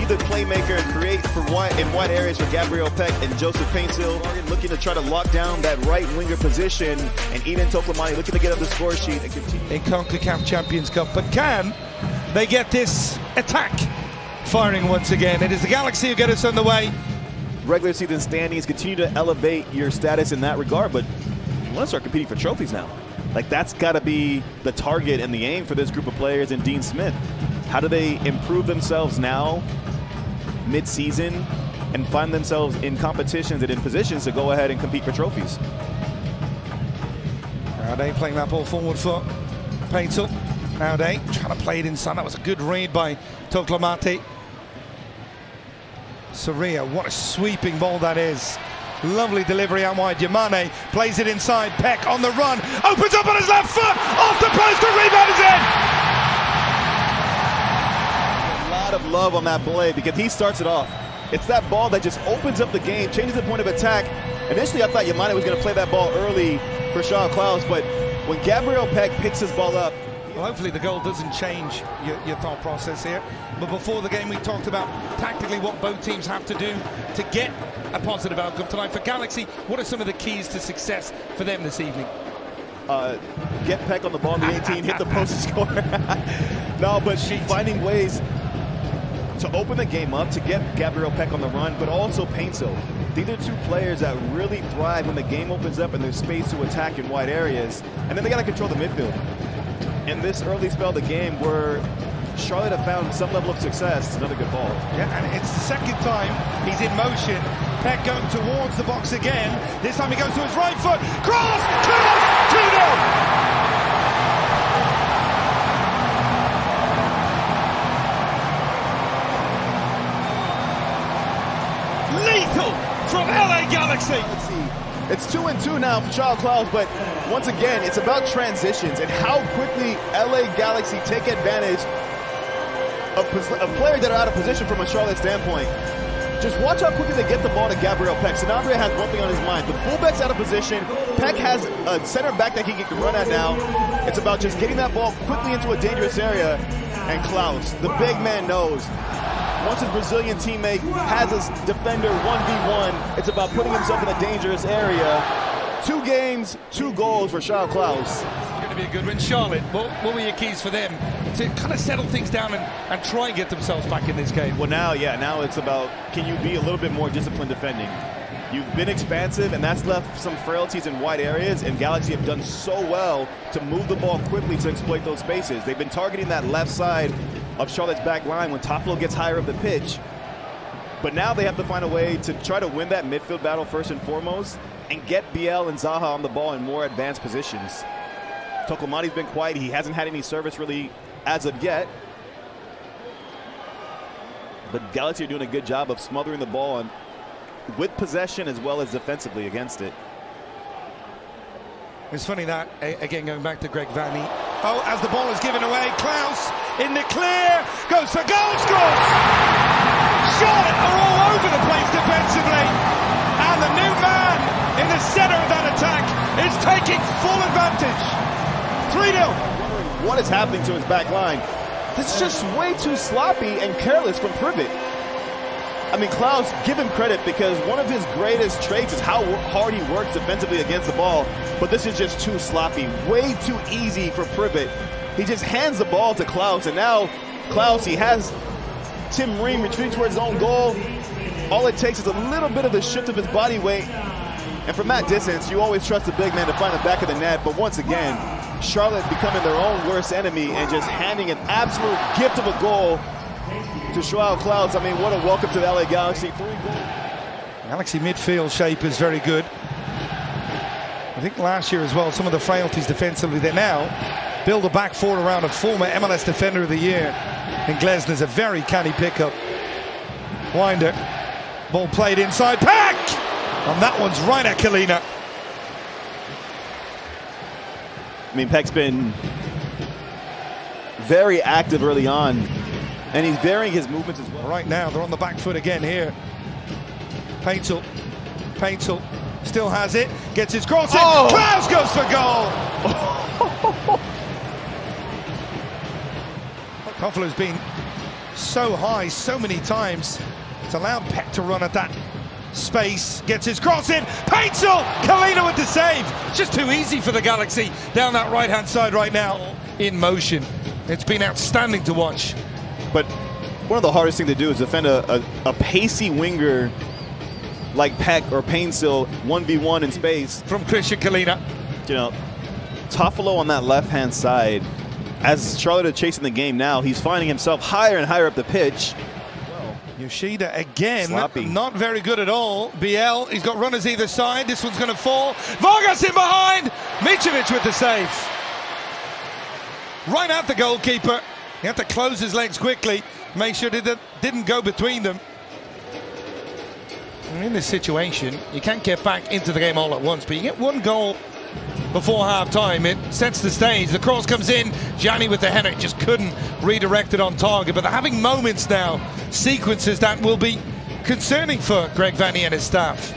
the playmaker and create in wide areas for Gabriel Peck and Joseph Paintsill. Looking to try to lock down that right winger position, and Eden Tokomani looking to get up the score sheet and continue. In CONCACAF Champions Cup, but can they get this attack firing once again? It is the Galaxy who get us on the way. Regular season standings continue to elevate your status in that regard, but you want to start competing for trophies now. Like, that's got to be the target and the aim for this group of players and Dean Smith. How do they improve themselves now, mid-season, and find themselves in competitions and in positions to go ahead and compete for trophies? Nowday playing that ball forward for Paintsill. Nowday trying to play it inside. That was a good read by Toklamati. Soria, what a sweeping ball that is. Lovely delivery out wide. Yamane plays it inside. Peck on the run. Opens up on his left foot. Off the post. The rebound is in. A lot of love on that play because he starts it off. It's that ball that just opens up the game, changes the point of attack. Initially, I thought Yamane was going to play that ball early for Shaw Klaus, but when Gabriel Peck picks his ball up. Well, hopefully the goal doesn't change your thought process here. But before the game, we talked about tactically what both teams have to do to get a positive outcome tonight. For Galaxy, what are some of the keys to success for them this evening? Get Peck on the ball in the 18, hit the post and score. No, but finding ways to open the game up, to get Gabriel Peck on the run, but also Paintsill. These are two players that really thrive when the game opens up and there's space to attack in wide areas. And then they got to control the midfield. In this early spell of the game where Charlotte have found some level of success, it's another good ball. Yeah, and it's the second time he's in motion. Peck going towards the box again. This time he goes to his right foot. Cross! Close! 2-0! Lethal from LA Galaxy. It's 2-2 now for Shaw Klaus, but once again, it's about transitions and how quickly LA Galaxy take advantage of players that are out of position from a Charlotte standpoint. Just watch how quickly they get the ball to Gabriel Peck. Sanabria has one thing on his mind. The fullback's out of position. Peck has a center back that he can run at now. It's about just getting that ball quickly into a dangerous area. And Klaus, the big man, knows once his Brazilian teammate has his defender 1v1, it's about putting himself in a dangerous area. 2 games, 2 goals for Shaw Klaus. It's going to be a good win. Charlotte, what were your keys for them to kind of settle things down and try and get themselves back in this game? Well, now it's about, can you be a little bit more disciplined defending? You've been expansive, and that's left some frailties in wide areas, and Galaxy have done so well to move the ball quickly to exploit those spaces. They've been targeting that left side of Charlotte's back line when Toffolo gets higher up the pitch. But now they have to find a way to try to win that midfield battle first and foremost and get BL and Zaha on the ball in more advanced positions. Tokomani's been quiet. He hasn't had any service really as of yet. But Galaxy are doing a good job of smothering the ball with possession as well as defensively against it. It's funny that, again, going back to Greg Vanny. Oh, as the ball is given away, Klaus in the clear, goes for goal, scores! Charlotte are all over the place defensively, and the new man in the center of that attack is taking full advantage. 3-0. What is happening to his back line? This is just way too sloppy and careless from Privet. I mean, Klaus, give him credit because one of his greatest traits is how hard he works defensively against the ball, but this is just too sloppy, way too easy for Privet. He just hands the ball to Klaus, and now Klaus, he has Tim Ream retreating towards his own goal. All it takes is a little bit of the shift of his body weight, and from that distance, you always trust the big man to find the back of the net, but once again, Charlotte becoming their own worst enemy and just handing an absolute gift of a goal to Shaw Klaus. I mean, what a welcome to the LA Galaxy. 3 goals. Galaxy midfield shape is very good. I think last year as well, some of the frailties defensively. They now build a back four around a former MLS Defender of the Year. And Glesner's a very canny pickup. Winder. Ball played inside. Peck! And that one's right at Kalina. I mean, Peck's been very active early on, and he's varying his movements as well. Right now, they're on the back foot again here. Paintsill still has it, gets his cross in. Oh! Klaus goes for goal! Toffolo's been so high so many times. It's allowed Peck to run at that space, gets his cross in, Paintsel, Kalina with the save. Just too easy for the Galaxy down that right-hand side right now in motion. It's been outstanding to watch. But one of the hardest things to do is defend a pacey winger like Peck or Paintsel 1v1 in space. From Christian Kalina. You know, Toffolo on that left-hand side. As Charlotte are chasing the game now, he's finding himself higher and higher up the pitch. Yoshida again, sloppy. Not very good at all. BL, he's got runners either side. This one's going to fall. Vargas in behind. Mitrovic with the save. Right at the goalkeeper. He had to close his legs quickly, make sure that didn't go between them. And in this situation, you can't get back into the game all at once, but you get one goal before half-time. It sets the stage. The cross comes in. Gianni with the header just couldn't redirect it on target. But they're having moments now, sequences that will be concerning for Greg Vanney and his staff.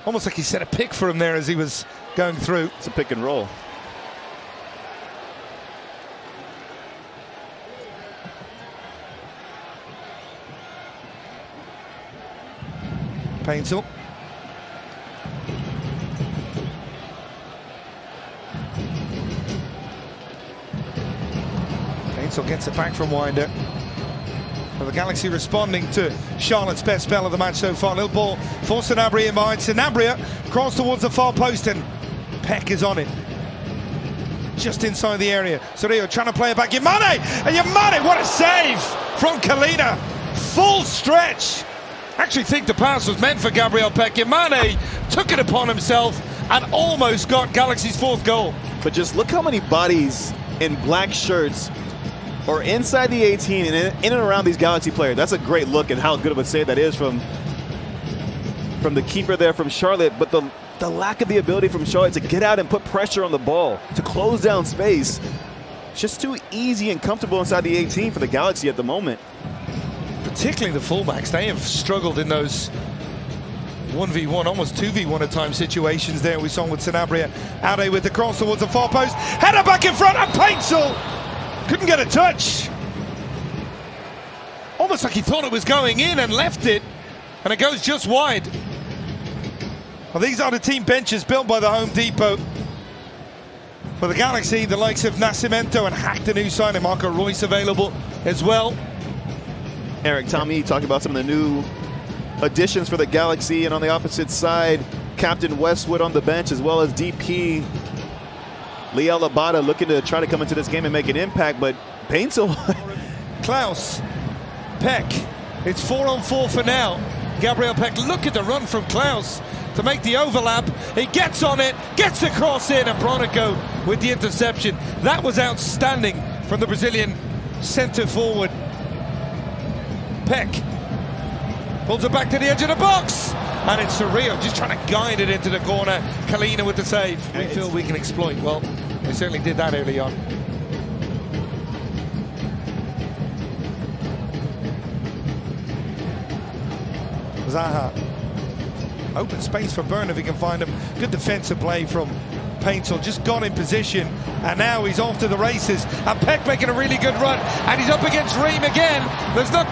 Almost like he set a pick for him there as he was going through. It's a pick and roll. Paintsel. Paintsel gets it back from Winder. Well, the Galaxy responding to Charlotte's best spell of the match so far. Little ball for Sanabria in behind. Sanabria cross towards the far post and Peck is on it. Just inside the area. Sorio trying to play it back. Yamane! And Yamane, what a save from Kalina. Full stretch. Actually think the pass was meant for Gabriel Peck. Yamane took it upon himself and almost got Galaxy's fourth goal. But just look how many bodies in black shirts are inside the 18 and in and around these Galaxy players. That's a great look and how good of a save that is from the keeper there from Charlotte. But the lack of the ability from Charlotte to get out and put pressure on the ball, to close down space. It's just too easy and comfortable inside the 18 for the Galaxy at the moment. Particularly the fullbacks, they have struggled in those 1v1, almost 2v1 at times situations there. We saw with Sanabria. Ade with the cross towards the far post. Header back in front and Paintsel couldn't get a touch. Almost like he thought it was going in and left it, and it goes just wide. Well, these are the team benches built by the Home Depot. For the Galaxy, the likes of Nascimento and Hack, the new signing, Marco Royce available as well. Eric, Tommy talked about some of the new additions for the Galaxy, and on the opposite side, Captain Westwood on the bench, as well as DP Liel Labata looking to try to come into this game and make an impact, but Paintsel. Klaus, Peck, it's 4-on-4 for now. Gabriel Peck, look at the run from Klaus to make the overlap. He gets on it, gets the cross in, and Bronico with the interception. That was outstanding from the Brazilian centre forward. Peck pulls it back to the edge of the box, and it's Surreal just trying to guide it into the corner. Kalina with the save. We feel we can exploit. Well, they certainly did that early on. Zaha, open space for Byrne if he can find him. Good defensive play from Paintsel, just got in position, and now he's off to the races. And Peck making a really good run, and he's up against Ream again. There's no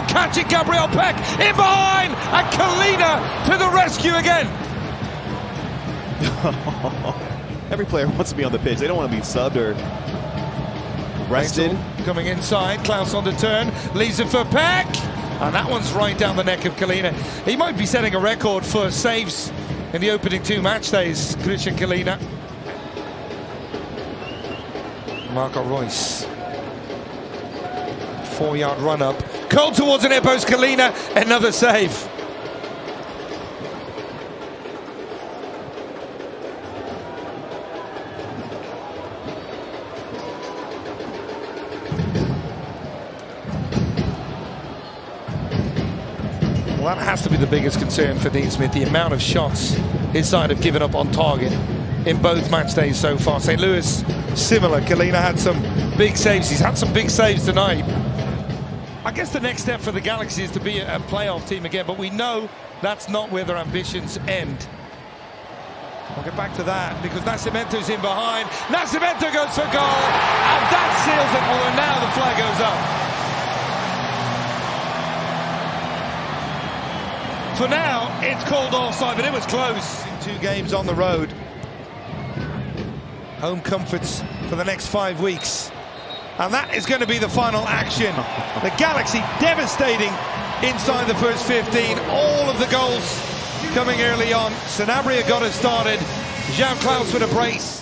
catching Gabriel Peck in behind, and Kalina to the rescue again. Every player wants to be on the pitch. They don't want to be subbed or rested. Paintsel coming inside, Klaus on the turn, leaves it for Peck, and that one's right down the neck of Kalina. He might be setting a record for saves in the opening 2 match days, Christian Kalina. Marco Royce. 4-yard run up. Curled towards an air post, Kalina, another save. Well, that has to be the biggest concern for Dean Smith, the amount of shots his side have given up on target in both match days so far. St. Louis, similar. Kalina had some big saves. He's had some big saves tonight. I guess the next step for the Galaxy is to be a playoff team again, but we know that's not where their ambitions end. We'll get back to that because Nascimento's in behind. Nascimento goes for goal, and that seals it. Although now the flag goes up. For now, it's called offside, but it was close. 2 games on the road. Home comforts for the next 5 weeks. And that is going to be the final action. The Galaxy devastating inside the first 15. All of the goals coming early on. Sanabria got it started. Jean Klaus with a brace.